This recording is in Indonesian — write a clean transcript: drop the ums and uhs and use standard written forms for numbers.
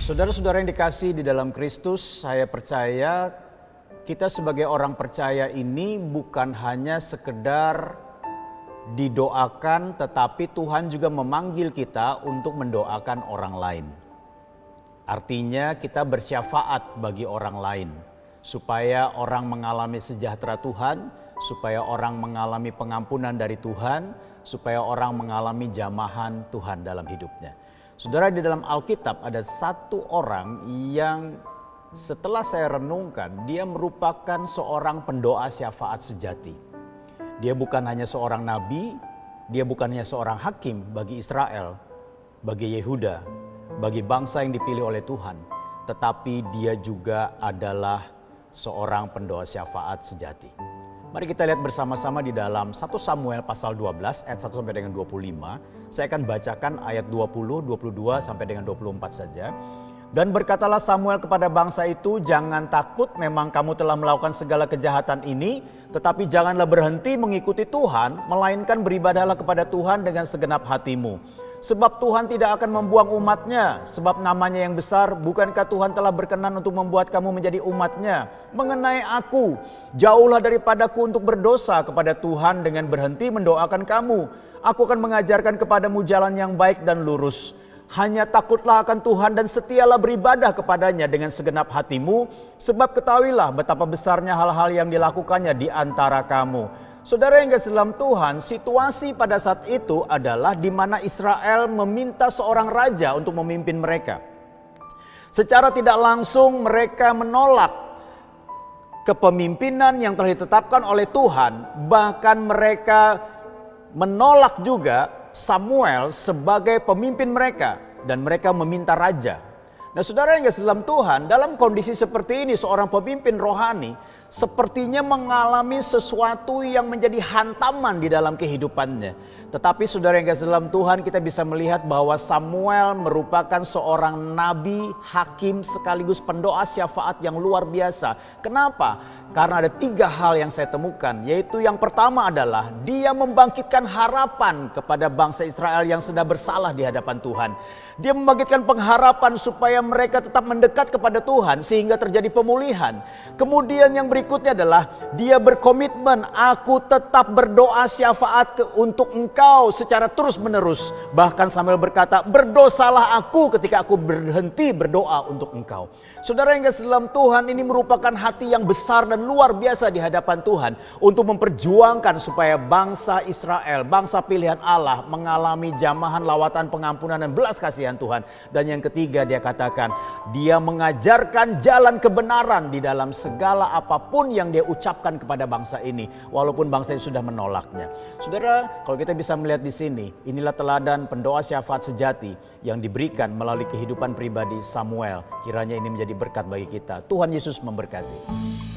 Saudara-saudara yang dikasihi di dalam Kristus, saya percaya kita sebagai orang percaya ini bukan hanya sekedar didoakan, tetapi Tuhan juga memanggil kita untuk mendoakan orang lain. Artinya kita bersyafaat bagi orang lain, supaya orang mengalami sejahtera Tuhan, supaya orang mengalami pengampunan dari Tuhan, supaya orang mengalami jamahan Tuhan dalam hidupnya. Saudara, di dalam Alkitab ada satu orang yang setelah saya renungkan, dia merupakan seorang pendoa syafaat sejati. Dia bukan hanya seorang nabi, dia bukan hanya seorang hakim bagi Israel, bagi Yehuda, bagi bangsa yang dipilih oleh Tuhan. Tetapi dia juga adalah seorang pendoa syafaat sejati. Mari kita lihat bersama-sama di dalam 1 Samuel pasal 12 ayat 1 sampai dengan 25. Saya akan bacakan ayat 20, 22 sampai dengan 24 saja. Dan berkatalah Samuel kepada bangsa itu, jangan takut, memang kamu telah melakukan segala kejahatan ini, tetapi janganlah berhenti mengikuti Tuhan, melainkan beribadahlah kepada Tuhan dengan segenap hatimu. Sebab Tuhan tidak akan membuang umatnya, sebab namanya yang besar. Bukankah Tuhan telah berkenan untuk membuat kamu menjadi umatnya? Mengenai aku, jauhlah daripadaku untuk berdosa kepada Tuhan dengan berhenti mendoakan kamu. Aku akan mengajarkan kepadamu jalan yang baik dan lurus. Hanya takutlah akan Tuhan dan setialah beribadah kepadanya dengan segenap hatimu. Sebab ketahuilah betapa besarnya hal-hal yang dilakukannya di antara kamu. Saudara yang kasih dalam Tuhan, situasi pada saat itu adalah di mana Israel meminta seorang raja untuk memimpin mereka. Secara tidak langsung mereka menolak kepemimpinan yang telah ditetapkan oleh Tuhan. Bahkan mereka menolak juga Samuel sebagai pemimpin mereka. Dan mereka meminta raja. Nah, saudara yang kasih dalam Tuhan, dalam kondisi seperti ini seorang pemimpin rohani sepertinya mengalami sesuatu yang menjadi hantaman di dalam kehidupannya. Tetapi saudara yang kasih dalam Tuhan, kita bisa melihat bahwa Samuel merupakan seorang nabi, hakim, sekaligus pendoa syafaat yang luar biasa. Kenapa? Karena ada 3 hal yang saya temukan, yaitu yang pertama adalah dia membangkitkan harapan kepada bangsa Israel yang sedang bersalah di hadapan Tuhan. Dia membangkitkan pengharapan supaya mereka tetap mendekat kepada Tuhan sehingga terjadi pemulihan. Kemudian yang berikutnya adalah dia berkomitmen, aku tetap berdoa syafaat untuk engkau secara terus menerus. Bahkan Samuel berkata, berdosalah aku ketika aku berhenti berdoa untuk engkau. Saudara yang kasih dalam Tuhan, ini merupakan hati yang besar dan luar biasa di hadapan Tuhan untuk memperjuangkan supaya bangsa Israel, bangsa pilihan Allah, mengalami jamahan, lawatan, pengampunan dan belas kasihan Tuhan. Dan yang ketiga, dia katakan dia mengajarkan jalan kebenaran di dalam segala apapun yang dia ucapkan kepada bangsa ini, walaupun bangsa ini sudah menolaknya. Saudara, kalau kita bisa melihat di sini, inilah teladan pendoa syafaat sejati yang diberikan melalui kehidupan pribadi Samuel. Kiranya ini menjadi berkat bagi kita. Tuhan Yesus memberkati.